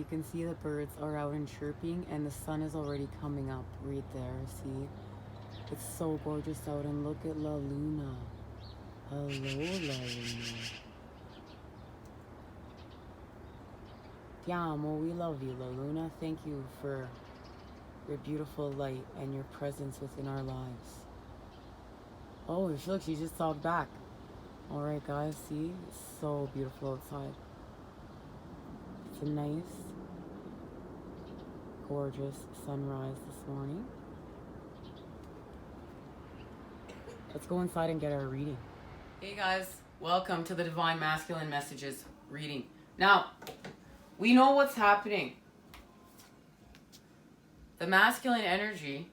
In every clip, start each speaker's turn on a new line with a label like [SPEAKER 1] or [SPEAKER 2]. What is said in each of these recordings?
[SPEAKER 1] you can see the birds are out and chirping, and the sun is already coming up right there. See? It's so gorgeous out, and look at La Luna. Hello, La Luna. Ti amo, we love you, La Luna. Thank you for your beautiful light and your presence within our lives. Oh, look, she just talked back. Alright, guys, see? It's so beautiful outside. It's a nice, gorgeous sunrise this morning. Let's go inside and get our reading. Hey guys, welcome to the Divine Masculine Messages reading. Now, we know what's happening. The masculine energy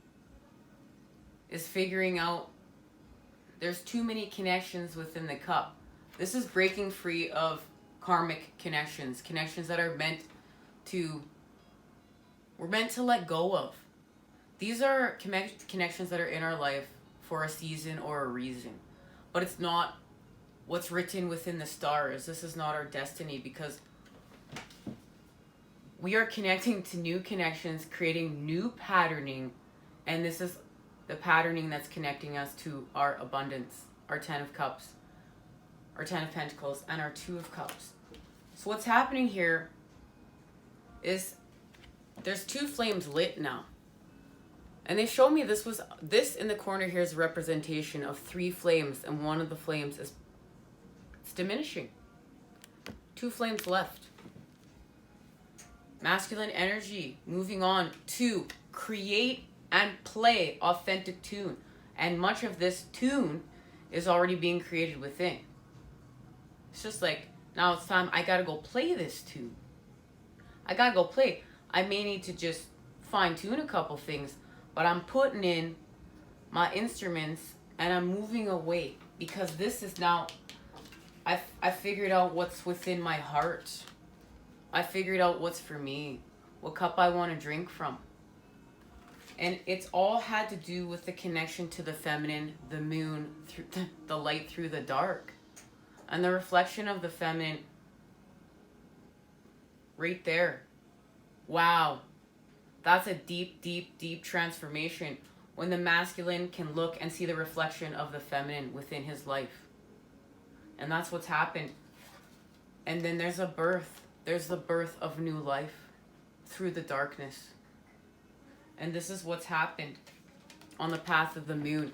[SPEAKER 1] is figuring out there's too many connections within the cup. This is breaking free of karmic connections that are meant to let go of. These are connections that are in our life for a season or a reason, but it's not what's written within the stars. This is not our destiny, because we are connecting to new connections, creating new patterning, and this is the patterning that's connecting us to our abundance, our 10 of Cups, our 10 of Pentacles, and our 2 of Cups. So what's happening here is there's 2 flames lit now. And they show me this in the corner here is a representation of 3 flames, and one of the flames it's diminishing. 2 flames left. Masculine energy moving on to create and play authentic tune. And much of this tune is already being created within. It's just like, now it's time, I gotta go play this tune. I gotta go play. I may need to just fine tune a couple things, but I'm putting in my instruments and I'm moving away, because this is now, I figured out what's within my heart. I figured out what's for me, what cup I want to drink from. And it's all had to do with the connection to the feminine, the moon, through the light through the dark. And the reflection of the feminine right there. Wow. That's a deep, deep, deep transformation when the masculine can look and see the reflection of the feminine within his life. And that's what's happened. And then there's a birth. There's the birth of new life through the darkness. And this is what's happened on the path of the moon.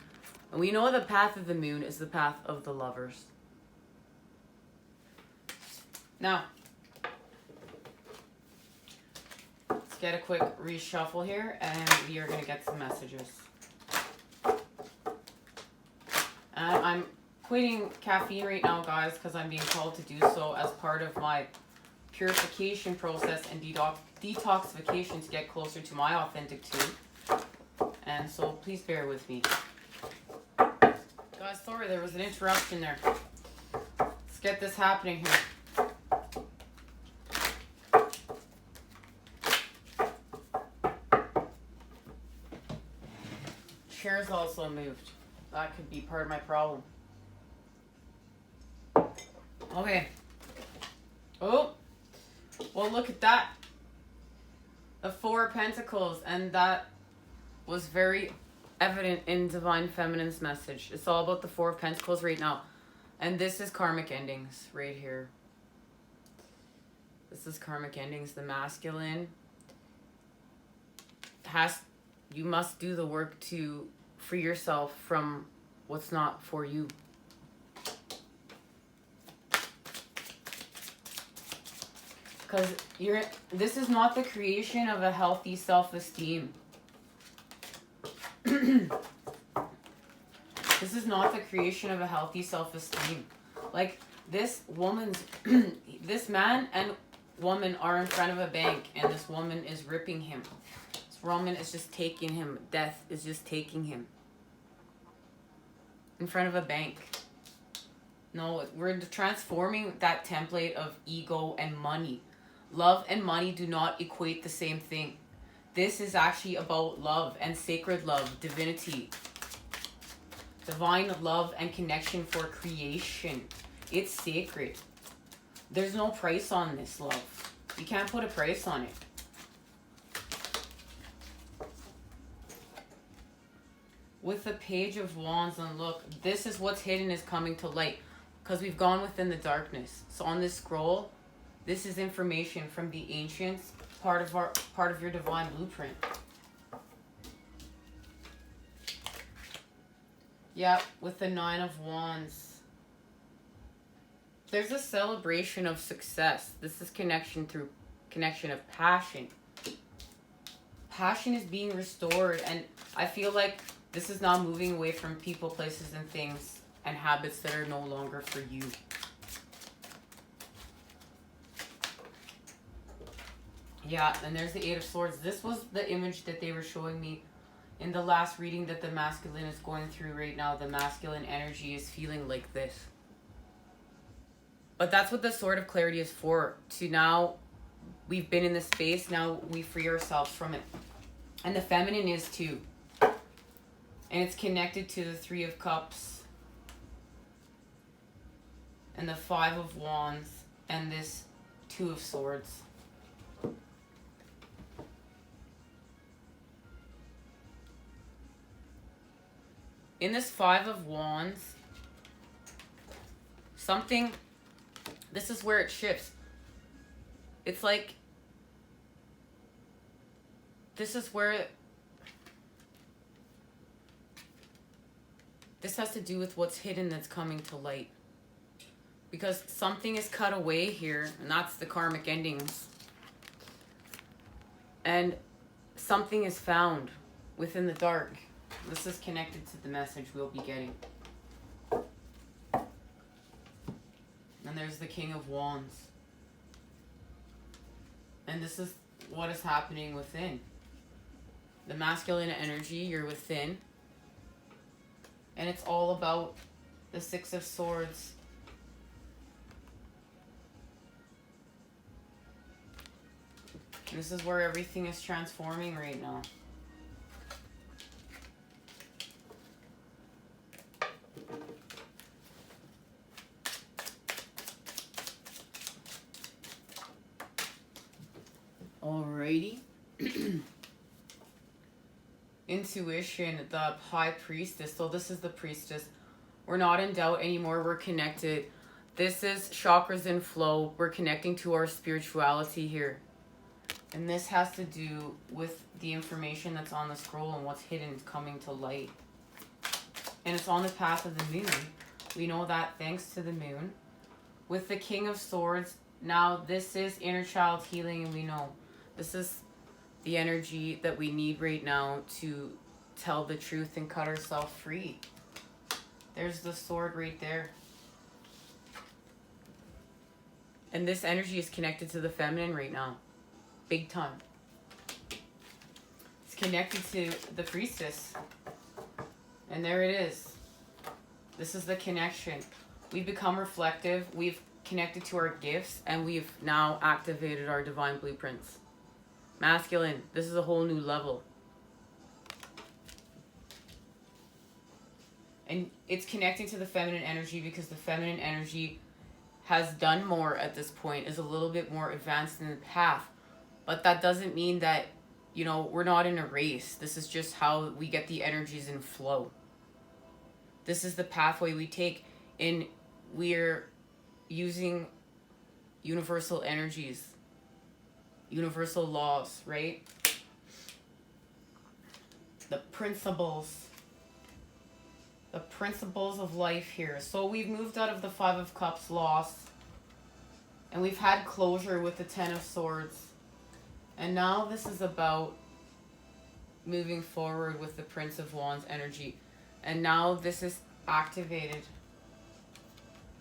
[SPEAKER 1] And we know the path of the moon is the path of the lovers. Now, let's get a quick reshuffle here, and we are going to get some messages. And I'm quitting caffeine right now, guys, because I'm being called to do so as part of my purification process and detoxification to get closer to my authentic tune. And so please bear with me. Guys, sorry there was an interruption there. Let's get this happening here. Chair's also moved. That could be part of my problem. Okay. Oh. Well, look at that. The 4 of Pentacles, and that was very evident in Divine Feminine's message. It's all about the 4 of Pentacles right now. And this is karmic endings right here. This is karmic endings. The masculine you must do the work to free yourself from what's not for you. Because this is not the creation of a healthy self-esteem. This is not the creation of a healthy self-esteem. Like, this man and woman are in front of a bank, and this woman is ripping him. This woman is just taking him. Death is just taking him. In front of a bank. No, we're transforming that template of ego and money. Love and money do not equate the same thing. This is actually about love and sacred love, divinity. Divine love and connection for creation. It's sacred. There's no price on this love. You can't put a price on it. With the Page of Wands, and look, this is what's hidden is coming to light. Because we've gone within the darkness. So on this scroll, this is information from the ancients, part of your divine blueprint. Yeah, with the Nine of Wands. There's a celebration of success. This is connection of passion. Passion is being restored, and I feel like this is not moving away from people, places, and things and habits that are no longer for you. Yeah, and there's the Eight of Swords. This was the image that they were showing me in the last reading that the masculine is going through right now. The masculine energy is feeling like this. But that's what the Sword of Clarity is for. To now, we've been in this space, now we free ourselves from it. And the feminine is too. And it's connected to the Three of Cups. And the Five of Wands. And this Two of Swords. In this Five of Wands, this is where it shifts. It's like, this is where, this has to do with what's hidden that's coming to light. Because something is cut away here, and that's the karmic endings. And something is found within the dark. This is connected to the message we'll be getting. And there's the King of Wands. And this is what is happening within. The masculine energy, you're within. And it's all about the Six of Swords. And this is where everything is transforming right now. Alrighty. Intuition, the High Priestess. So this is the Priestess. We're not in doubt anymore. We're connected. This is chakras in flow. We're connecting to our spirituality here. And this has to do with the information that's on the scroll and what's hidden coming to light. And it's on the path of the moon. We know that thanks to the moon. With the King of Swords, now this is inner child healing, and we know this is the energy that we need right now to tell the truth and cut ourselves free. There's the sword right there. And this energy is connected to the feminine right now. Big time. It's connected to the Priestess. And there it is. This is the connection. We've become reflective. We've connected to our gifts. And we've now activated our divine blueprints. Masculine, this is a whole new level. And it's connecting to the feminine energy because the feminine energy has done more at this point, is a little bit more advanced in the path. But that doesn't mean that, you know, we're not in a race. This is just how we get the energies in flow. This is the pathway we take, and we're using universal energies. Universal laws, right? The principles of life here. So we've moved out of the Five of Cups loss, and we've had closure with the Ten of Swords, and now this is about moving forward with the Prince of Wands energy. And now this is activated.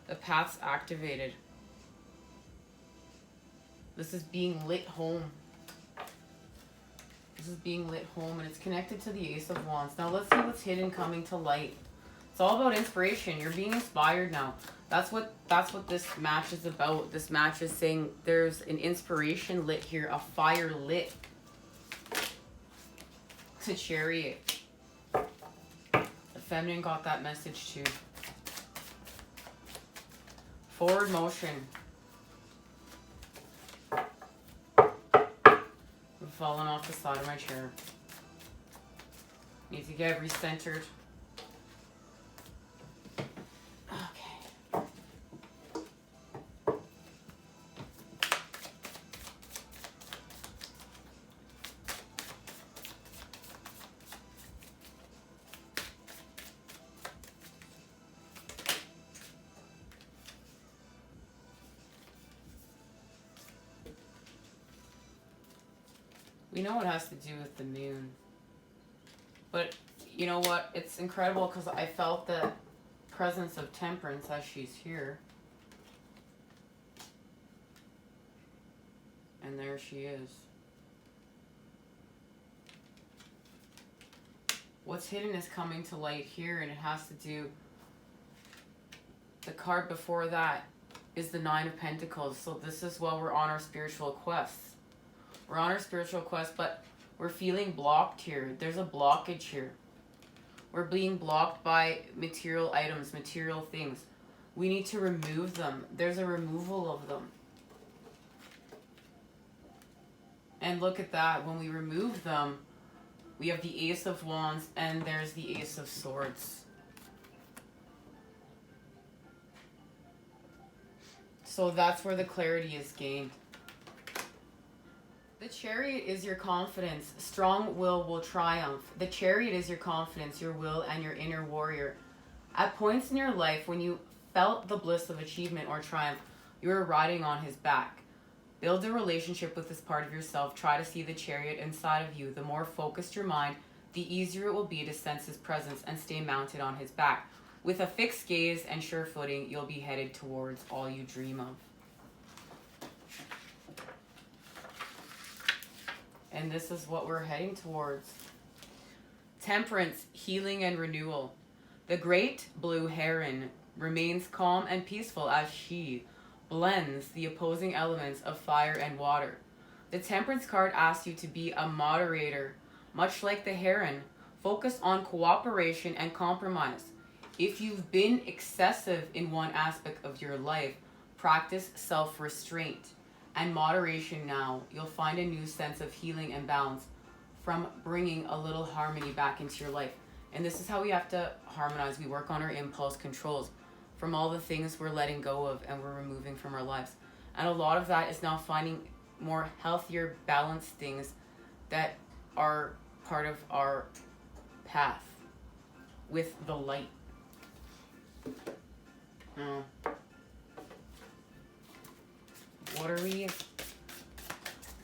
[SPEAKER 1] The path's activated. This is being lit home. This is being lit home, and it's connected to the Ace of Wands. Now let's see what's hidden coming to light. It's all about inspiration. You're being inspired now. That's what this match is about. This match is saying there's an inspiration lit here, a fire lit. It's a Chariot. The feminine got that message too. Forward motion. fallen off the side of my chair. Need to get recentered. Okay. We know it has to do with the moon. But you know what? It's incredible because I felt the presence of temperance as she's here. And there she is. What's hidden is coming to light here, and it has to do... The card before that is the Nine of Pentacles. So this is while we're on our spiritual quests. We're on our spiritual quest, but we're feeling blocked here. There's a blockage here. We're being blocked by material items, material things. We need to remove them. There's a removal of them. And look at that. When we remove them, we have the Ace of Wands and there's the Ace of Swords. So that's where the clarity is gained. The Chariot is your confidence. Strong will triumph. The Chariot is your confidence, your will, and your inner warrior. At points in your life when you felt the bliss of achievement or triumph, you were riding on his back. Build a relationship with this part of yourself. Try to see the Chariot inside of you. The more focused your mind, the easier it will be to sense his presence and stay mounted on his back. With a fixed gaze and sure footing, you'll be headed towards all you dream of. And this is what we're heading towards. Temperance, healing, and renewal. The great blue heron remains calm and peaceful as she blends the opposing elements of fire and water. The Temperance card asks you to be a moderator. Much like the heron, focus on cooperation and compromise. If you've been excessive in one aspect of your life, practice self-restraint and moderation now. You'll find a new sense of healing and balance from bringing a little harmony back into your life. And this is how we have to harmonize. We work on our impulse controls from all the things we're letting go of and we're removing from our lives. And a lot of that is now finding more healthier, balanced things that are part of our path with the light.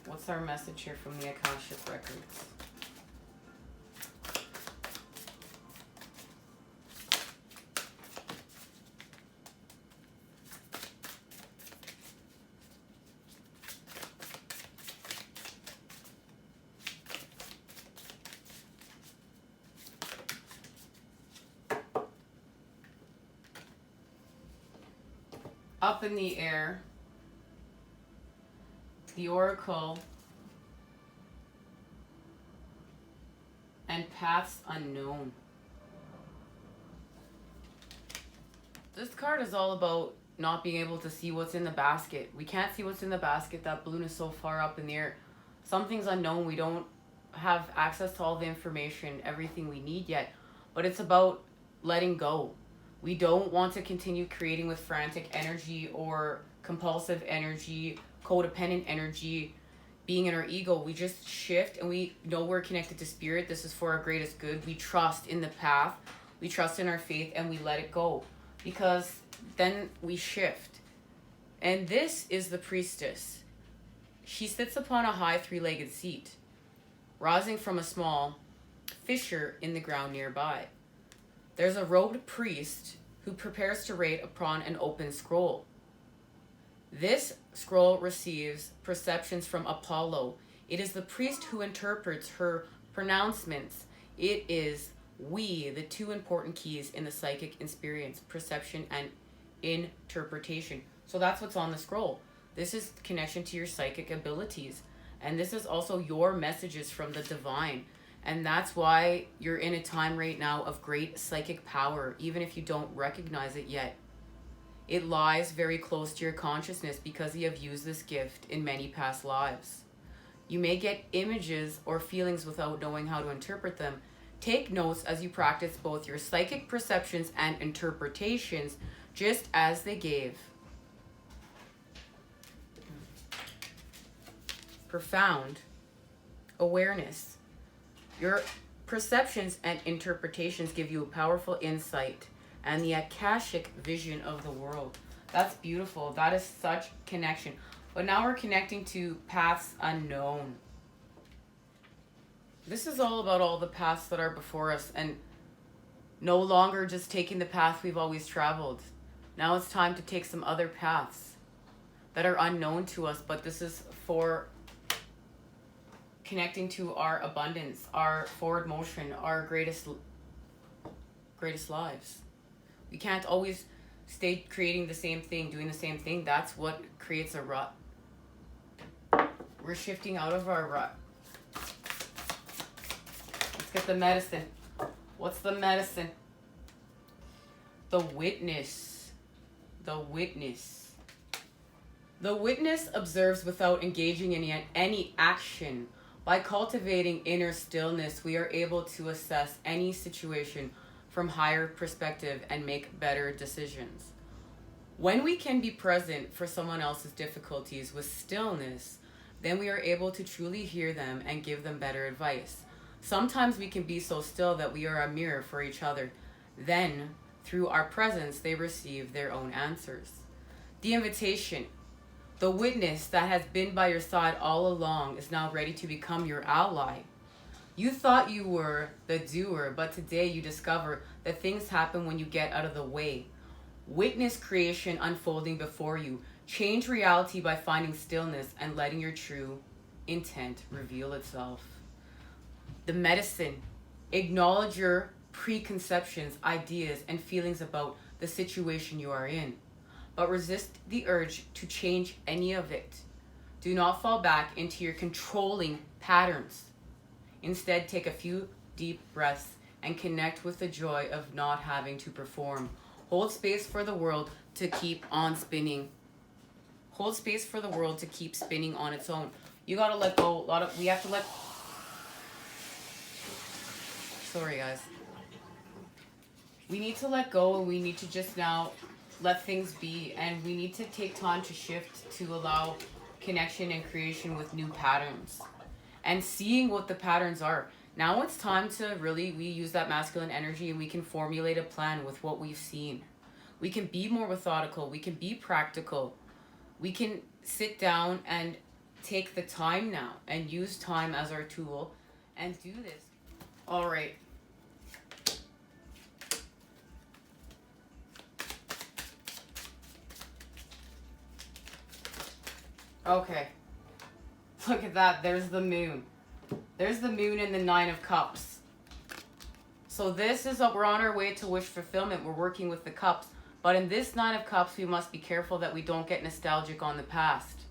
[SPEAKER 1] What's our message here from the Akashic Records? Up in the air, the Oracle, and paths unknown. This card is all about not being able to see what's in the basket. We can't see what's in the basket. That balloon is so far up in the air. Something's unknown. We don't have access to all the information, everything we need yet. But it's about letting go. We don't want to continue creating with frantic energy or compulsive energy, codependent energy, being in our ego. We just shift and we know we're connected to spirit. This is for our greatest good. We trust in the path. We trust in our faith and we let it go because then we shift. And this is the priestess. She sits upon a high three-legged seat, rising from a small fissure in the ground nearby. There's a robed priest who prepares to write upon an open scroll. This scroll receives perceptions from Apollo. It is the priest who interprets her pronouncements. It is we, the two important keys in the psychic experience, perception and interpretation. So that's what's on the scroll. This is connection to your psychic abilities. And this is also your messages from the divine. And that's why you're in a time right now of great psychic power, even if you don't recognize it yet. It lies very close to your consciousness because you have used this gift in many past lives. You may get images or feelings without knowing how to interpret them. Take notes as you practice both your psychic perceptions and interpretations, just as they gave. Profound awareness. Your perceptions and interpretations give you a powerful insight and the Akashic vision of the world. That's beautiful. That is such connection. But now we're connecting to paths unknown. This is all about all the paths that are before us and no longer just taking the path we've always traveled. Now it's time to take some other paths that are unknown to us, but this is for connecting to our abundance, our forward motion, our greatest lives. We can't always stay creating the same thing, doing the same thing. That's what creates a rut. We're shifting out of our rut. Let's get the medicine. What's the medicine? The witness. The witness. The witness observes without engaging in any action. By cultivating inner stillness, we are able to assess any situation from higher perspective and make better decisions. When we can be present for someone else's difficulties with stillness, then we are able to truly hear them and give them better advice. Sometimes we can be so still that we are a mirror for each other. Then, through our presence, they receive their own answers. The invitation. The witness that has been by your side all along is now ready to become your ally. You thought you were the doer, but today you discover that things happen when you get out of the way. Witness creation unfolding before you. Change reality by finding stillness and letting your true intent reveal itself. The medicine. Acknowledge your preconceptions, ideas, and feelings about the situation you are in, but resist the urge to change any of it. Do not fall back into your controlling patterns. Instead, take a few deep breaths and connect with the joy of not having to perform. Hold space for the world to keep on spinning. Hold space for the world to keep spinning on its own. You gotta let go. We have to let... Sorry, guys. We need to let go, and we need to just now let things be, and we need to take time to shift to allow connection and creation with new patterns and seeing what the patterns are. Now it's time to really, we use that masculine energy and we can formulate a plan with what we've seen. We can be more methodical. We can be practical. We can sit down and take the time now and use time as our tool and do this. All right. Okay. Look at that. There's the moon. There's the moon in the Nine of Cups. So this is we're on our way to wish fulfillment. We're working with the cups. But in this Nine of Cups, we must be careful that we don't get nostalgic on the past.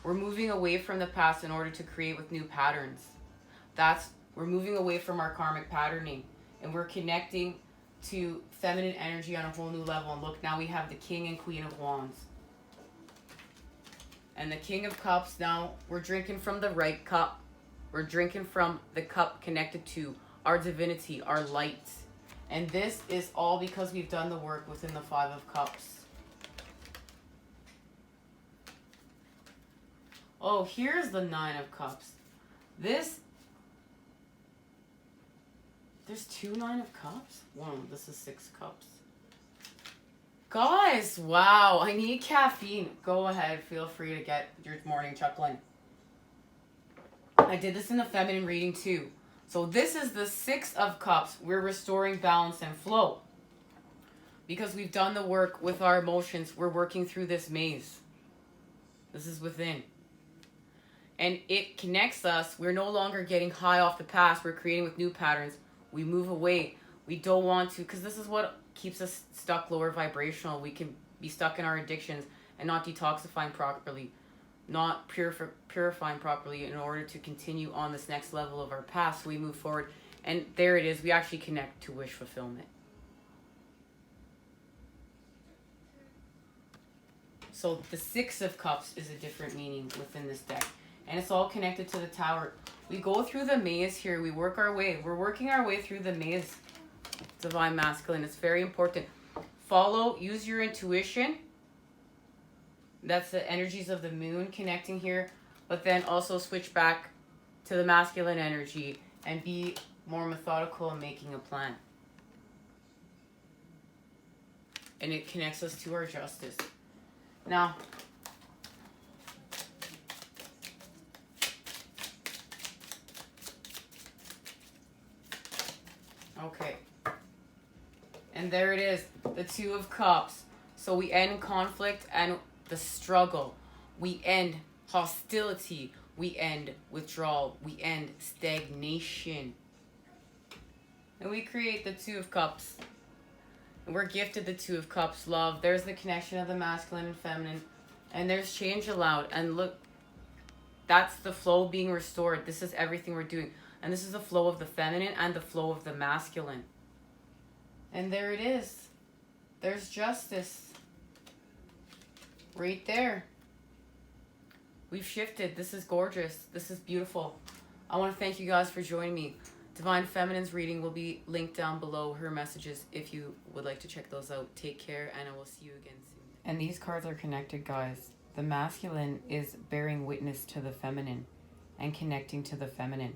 [SPEAKER 1] We're moving away from the past in order to create with new patterns. We're moving away from our karmic patterning. And we're connecting to feminine energy on a whole new level. And look, now we have the King and Queen of Wands. And the King of Cups, now we're drinking from the right cup. We're drinking from the cup connected to our divinity, our light. And this is all because we've done the work within the Five of Cups. Oh, here's the Nine of Cups. There's two Nine of Cups? One, this is Six Cups. Guys, wow, I need caffeine. Go ahead, feel free to get your morning chuckling. I did this in the feminine reading too. So this is the Six of Cups. We're restoring balance and flow. Because we've done the work with our emotions, we're working through this maze. This is within. And it connects us. We're no longer getting high off the past. We're creating with new patterns. We move away. We don't want to, because this is what keeps us stuck lower vibrational. We can be stuck in our addictions and not detoxifying properly, not purifying properly in order to continue on this next level of our path. So we move forward, and there it is. We actually connect to wish fulfillment. So the Six of Cups is a different meaning within this deck. And it's all connected to the tower. We go through the maze here. We work our way. We're working our way through the maze. Divine Masculine. It's very important. Follow. Use your intuition. That's the energies of the moon connecting here. But then also switch back to the masculine energy and be more methodical in making a plan. And it connects us to our justice. Now, okay. And there it is, the Two of Cups. So we end conflict and the struggle. We end hostility. We end withdrawal. We end stagnation. And we create the Two of Cups. And we're gifted the Two of Cups, love. There's the connection of the masculine and feminine. And there's change allowed. And look, that's the flow being restored. This is everything we're doing. And this is the flow of the feminine and the flow of the masculine. And there it is. There's justice. Right there. We've shifted. This is gorgeous. This is beautiful. I want to thank you guys for joining me. Divine Feminine's reading will be linked down below, her messages, if you would like to check those out. Take care, and I will see you again soon. And these cards are connected, guys. The masculine is bearing witness to the feminine and connecting to the feminine.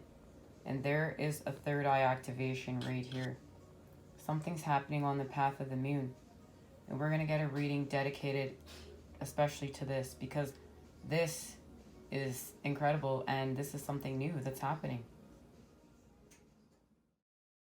[SPEAKER 1] And there is a third eye activation right here. Something's happening on the path of the moon. And we're going to get a reading dedicated especially to this, because this is incredible and this is something new that's happening.